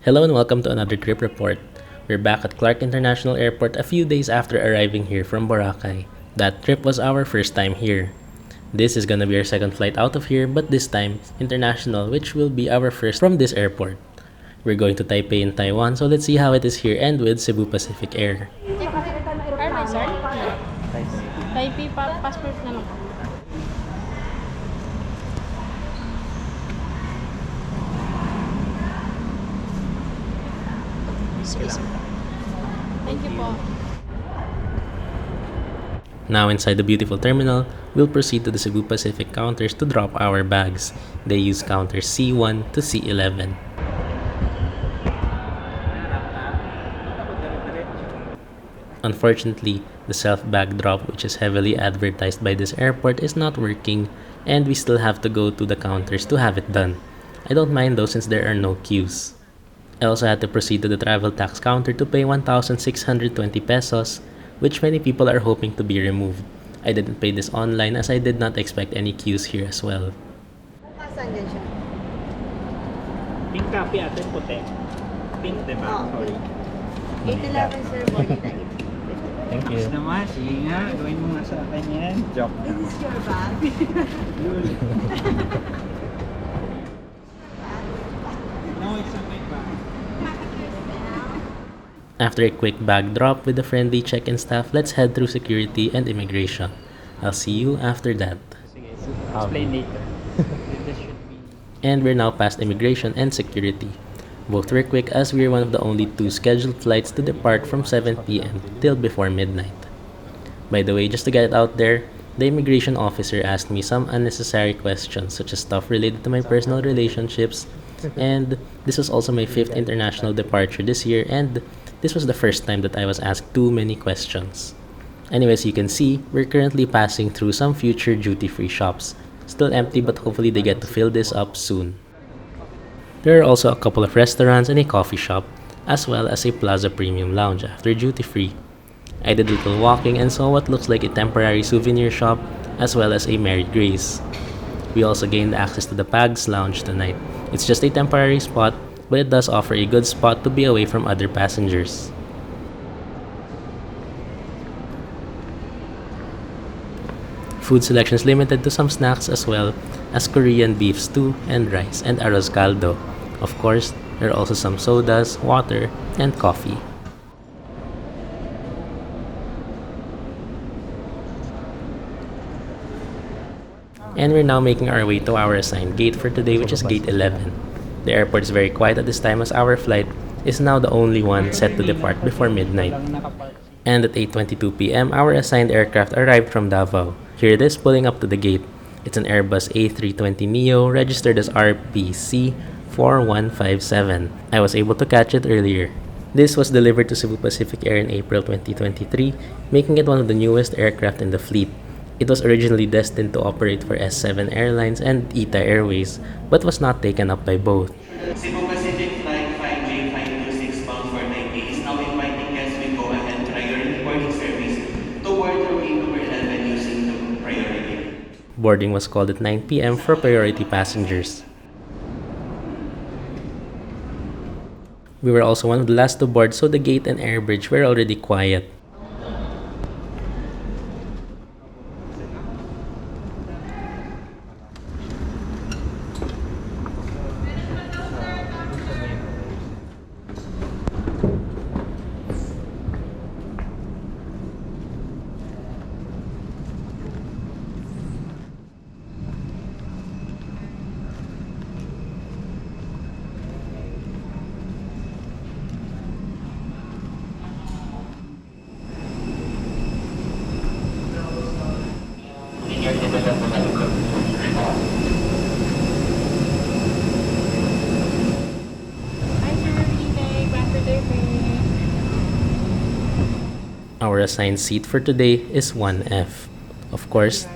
Hello and welcome to another trip report. We're back at Clark International Airport a few days after arriving here from Boracay. That trip was our first time here. This is gonna be our second flight out of here, but this time international, which will be our first from this airport. We're going to Taipei in Taiwan, so let's see how it is here and with Cebu Pacific Air. Airline, sir? Taipei passport na lang. Thank you po. Now inside the beautiful terminal, we'll proceed to the Cebu Pacific counters to drop our bags. They use counters C1 to C11. Unfortunately, the self-bag drop, which is heavily advertised by this airport, is not working, and we still have to go to the counters to have it done. I don't mind though since there are no queues. I also had to proceed to the travel tax counter to pay 1,620 pesos, which many people are hoping to be removed. I didn't pay this online as I did not expect any queues here as well. Pink copy ate, puti. Pink, diba? Sorry. 811 sir, morning na Thank you. Tapos naman, sige nga, gawin mo nga sa akin yan. Joke. This is your bag. No, it's not my bag. After a quick bag drop with the friendly check-in staff, let's head through security and immigration. I'll see you after that. Sige, explain later. This should be... And we're now past immigration and security. Both were quick as we were one of the only two scheduled flights to depart from 7 p.m. till before midnight. By the way, just to get it out there, the immigration officer asked me some unnecessary questions such as stuff related to my personal relationships, and this was also my 5th international departure this year, and this was the first time that I was asked too many questions. Anyways, you can see, we're currently passing through some future duty-free shops. Still empty, but hopefully they get to fill this up soon. There are also a couple of restaurants and a coffee shop, as well as a Plaza Premium Lounge after duty-free. I did a little walking and saw what looks like a temporary souvenir shop, as well as a Mary Grace. We also gained access to the Pags Lounge tonight. It's just a temporary spot, but it does offer a good spot to be away from other passengers. Food selection is limited to some snacks as well as Korean beef stew and rice and arroz caldo. Of course, there are also some sodas, water, and coffee. And we're now making our way to our assigned gate for today, which is gate 11. The airport is very quiet at this time as our flight is now the only one set to depart before midnight. And at 8:22 p.m., our assigned aircraft arrived from Davao. Here it is pulling up to the gate. It's an Airbus A320neo registered as RPC 4157. I was able to catch it earlier. This was delivered to Cebu Pacific Air in April 2023, making it one of the newest aircraft in the fleet. It was originally destined to operate for S7 Airlines and ITA Airways, but was not taken up by both. Cebu Pacific Flight 5J526 bound for Taipei is now inviting guests with go-ahead priority boarding service to board through gate number 11 using the priority. Boarding was called at 9 p.m. for priority passengers. We were also one of the last to board, so the gate and air bridge were already quiet. Our assigned seat for today is 1F. Of course,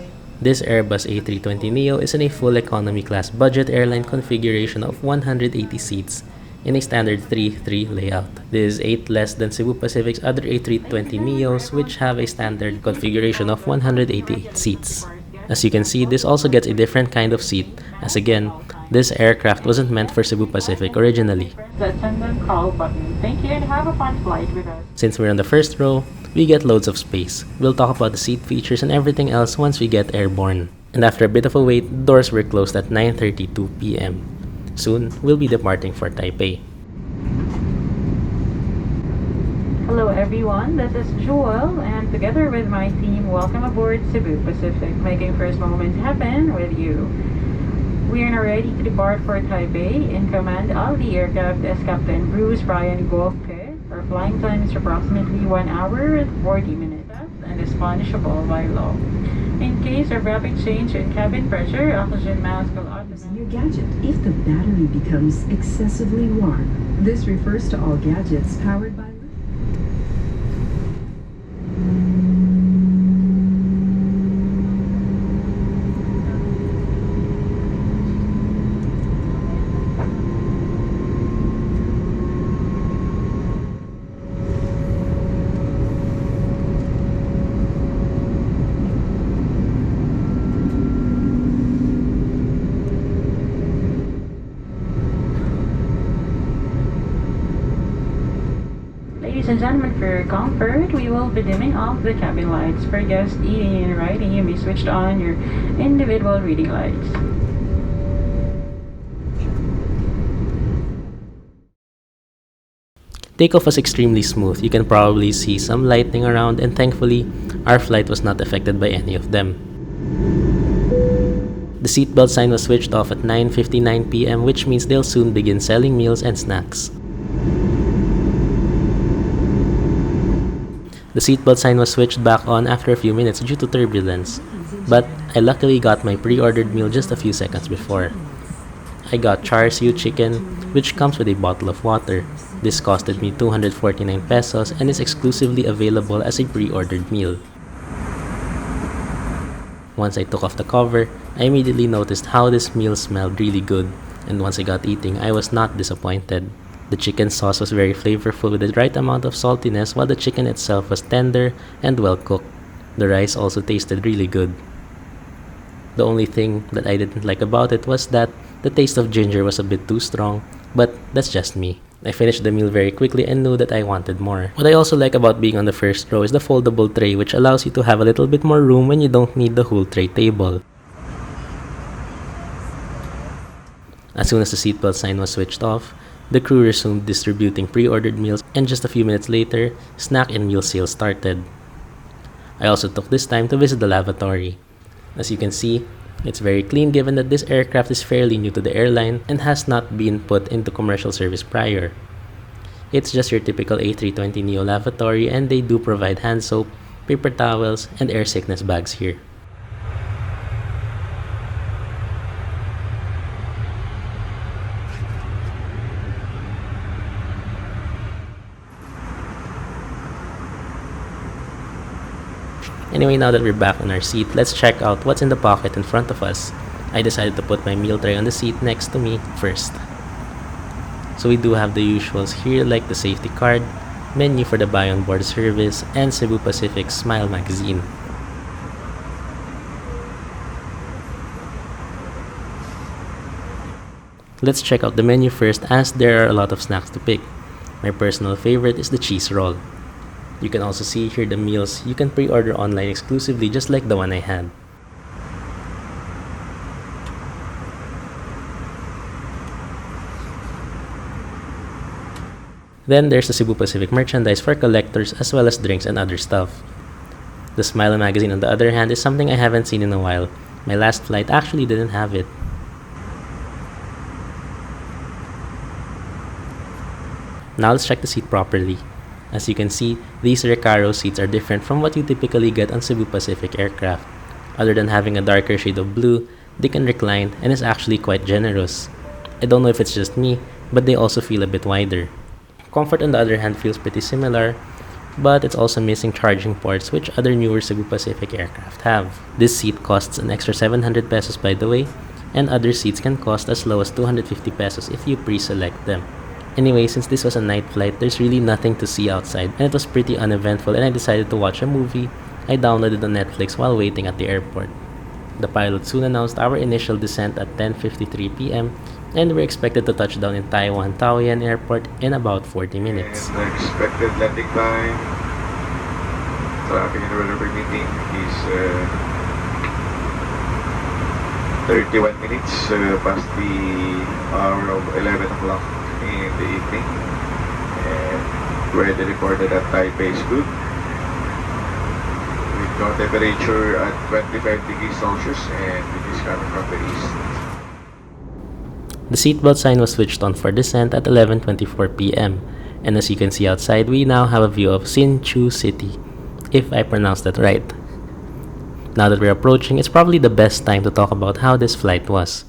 this Airbus A320neo is in a full economy class budget airline configuration of 180 seats in a standard 3-3 layout. This is 8 less than Cebu Pacific's other A320neos, which have a standard configuration of 188 seats. As you can see, this also gets a different kind of seat, as again, This aircraft wasn't meant for Cebu Pacific originally. The attendant call button. Thank you and have a fun flight with us. Since we're on the first row, we get loads of space. We'll talk about the seat features and everything else once we get airborne. And after a bit of a wait, the doors were closed at 9:32 p.m. Soon, we'll be departing for Taipei. Hello everyone, this is Jewel and together with my team, welcome aboard Cebu Pacific, making first moment happen with you. We are now ready to depart for Taipei. In command of the aircraft is Captain Bruce Brian Golpe. Our flying time is approximately 1 hour and 40 minutes and is punishable by law. In case of rapid change in cabin pressure, oxygen mask will Your gadget if the battery becomes excessively warm. This refers to all gadgets powered by Ladies and gentlemen, for your comfort, we will be dimming off the cabin lights. For guests eating and riding, you may switch on your individual reading lights. Takeoff was extremely smooth. You can probably see some lightning around, and thankfully, our flight was not affected by any of them. The seatbelt sign was switched off at 9:59 p.m., which means they'll soon begin selling meals and snacks. The seatbelt sign was switched back on after a few minutes due to turbulence, but I luckily got my pre-ordered meal just a few seconds before. I got char siu chicken, which comes with a bottle of water. This costed me 249 pesos and is exclusively available as a pre-ordered meal. Once I took off the cover, I immediately noticed how this meal smelled really good, and once I got eating, I was not disappointed. The chicken sauce was very flavorful with the right amount of saltiness, while the chicken itself was tender and well cooked. The rice also tasted really good. The only thing that I didn't like about it was that the taste of ginger was a bit too strong, but that's just me. I finished the meal very quickly and knew that I wanted more. What I also like about being on the first row is the foldable tray, which allows you to have a little bit more room when you don't need the whole tray table. As soon as the seatbelt sign was switched off, the crew resumed distributing pre-ordered meals, and just a few minutes later, snack and meal sales started. I also took this time to visit the lavatory. As you can see, it's very clean given that this aircraft is fairly new to the airline and has not been put into commercial service prior. It's just your typical A320neo lavatory, and they do provide hand soap, paper towels, and air sickness bags here. Anyway, now that we're back on our seat, let's check out what's in the pocket in front of us. I decided to put my meal tray on the seat next to me first. So we do have the usuals here like the safety card, menu for the buy on board service, and Cebu Pacific's Smile magazine. Let's check out the menu first, as there are a lot of snacks to pick. My personal favorite is the cheese roll. You can also see here the meals you can pre-order online exclusively, just like the one I had. Then there's the Cebu Pacific merchandise for collectors as well as drinks and other stuff. The Smile magazine, on the other hand, is something I haven't seen in a while. My last flight actually didn't have it. Now let's check the seat properly. As you can see, these Recaro seats are different from what you typically get on Cebu Pacific aircraft. Other than having a darker shade of blue, they can recline and is actually quite generous. I don't know if it's just me, but they also feel a bit wider. Comfort, on the other hand, feels pretty similar, but it's also missing charging ports, which other newer Cebu Pacific aircraft have. This seat costs an extra 700 pesos, by the way, and other seats can cost as low as 250 pesos if you pre-select them. Anyway, since this was a night flight, there's really nothing to see outside, and it was pretty uneventful, and I decided to watch a movie I downloaded on Netflix while waiting at the airport. The pilot soon announced our initial descent at 10:53 p.m. and we're expected to touch down in Taiwan-Taoyuan Airport in about 40 minutes. And the expected landing time, traffic and weather permitting, is 31 minutes past the hour of 11 o'clock in the evening. And weather reported at Taipei, Cebu, with no temperature at 25 degrees Celsius, and it is coming from the east. The seatbelt sign was switched on for descent at 11:24 p.m. and as you can see outside, we now have a view of Hsinchu City, if I pronounced that right. Now that we're approaching, it's probably the best time to talk about how this flight was.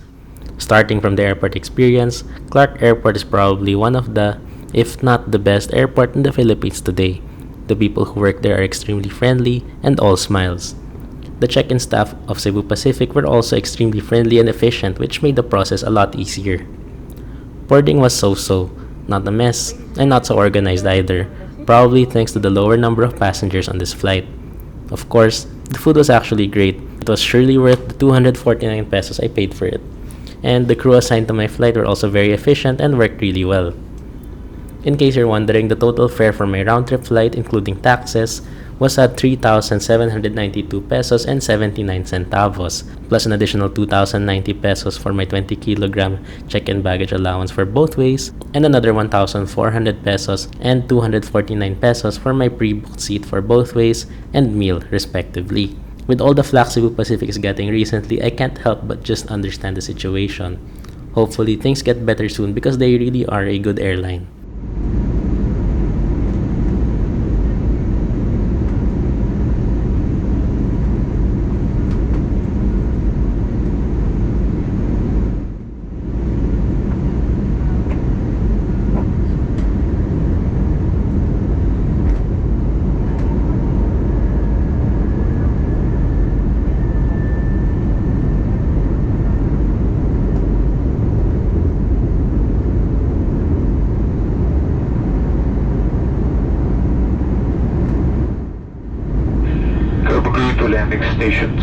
Starting from the airport experience, Clark Airport is probably one of the, if not the best airport in the Philippines today. The people who work there are extremely friendly and all smiles. The check-in staff of Cebu Pacific were also extremely friendly and efficient, which made the process a lot easier. Boarding was so-so, not a mess, and not so organized either, probably thanks to the lower number of passengers on this flight. Of course, the food was actually great. It was surely worth the 249 pesos I paid for it. And the crew assigned to my flight were also very efficient and worked really well. In case you're wondering, the total fare for my round-trip flight, including taxes, was at 3,792 pesos and 79 centavos, plus an additional 2,090 pesos for my 20-kilogram check-in baggage allowance for both ways, and another 1,400 pesos and 249 pesos for my pre-booked seat for both ways and meal, respectively. With all the flack Cebu Pacific is getting recently, I can't help but just understand the situation. Hopefully, things get better soon because they really are a good airline. To landing stations.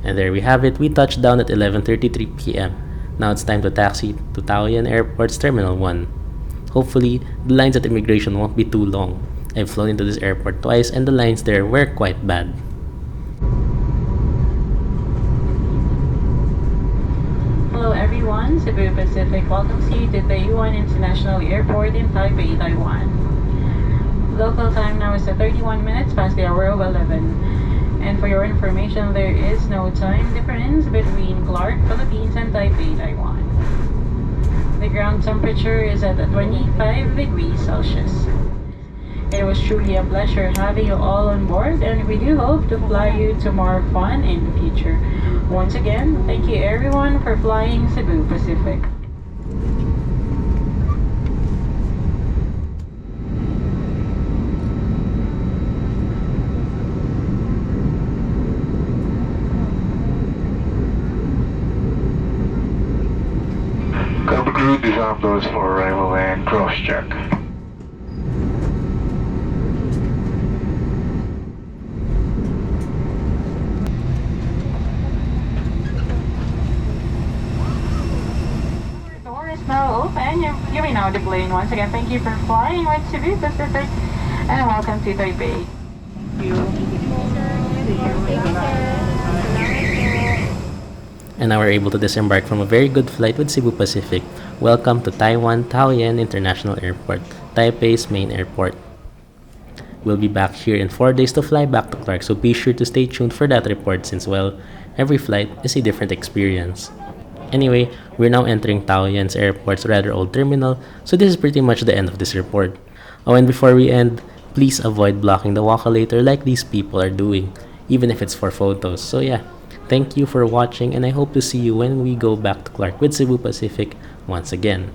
And there we have it, we touched down at 11:33 p.m. Now it's time to taxi to Taoyuan Airport's Terminal 1. Hopefully, the lines at immigration won't be too long. I've flown into this airport twice and the lines there were quite bad. Hello everyone, Cebu Pacific welcomes you to Taoyuan International Airport in Taipei, Taiwan. Local time now is at 31 minutes past the hour of 11. And for your information, there is no time difference between Clark, Philippines and Taipei, Taiwan. The ground temperature is at 25 degrees Celsius. It was truly a pleasure having you all on board, and we do hope to fly you to more fun in the future. Once again, thank you everyone for flying Cebu Pacific. Cabin crew, disarm doors for arrival and cross-check. Door is now open. You may now deplane. Once again, thank you for flying with Cebu Pacific and welcome to Taipei. And now we're able to disembark from a very good flight with Cebu Pacific. Welcome to Taiwan-Taoyuan International Airport, Taipei's main airport. We'll be back here in 4 days to fly back to Clark, so be sure to stay tuned for that report since, well, every flight is a different experience. Anyway, we're now entering Taoyuan's airport's rather old terminal, so this is pretty much the end of this report. Oh, and before we end, please avoid blocking the walkalator like these people are doing, even if it's for photos. So yeah, thank you for watching, and I hope to see you when we go back to Clark with Cebu Pacific once again.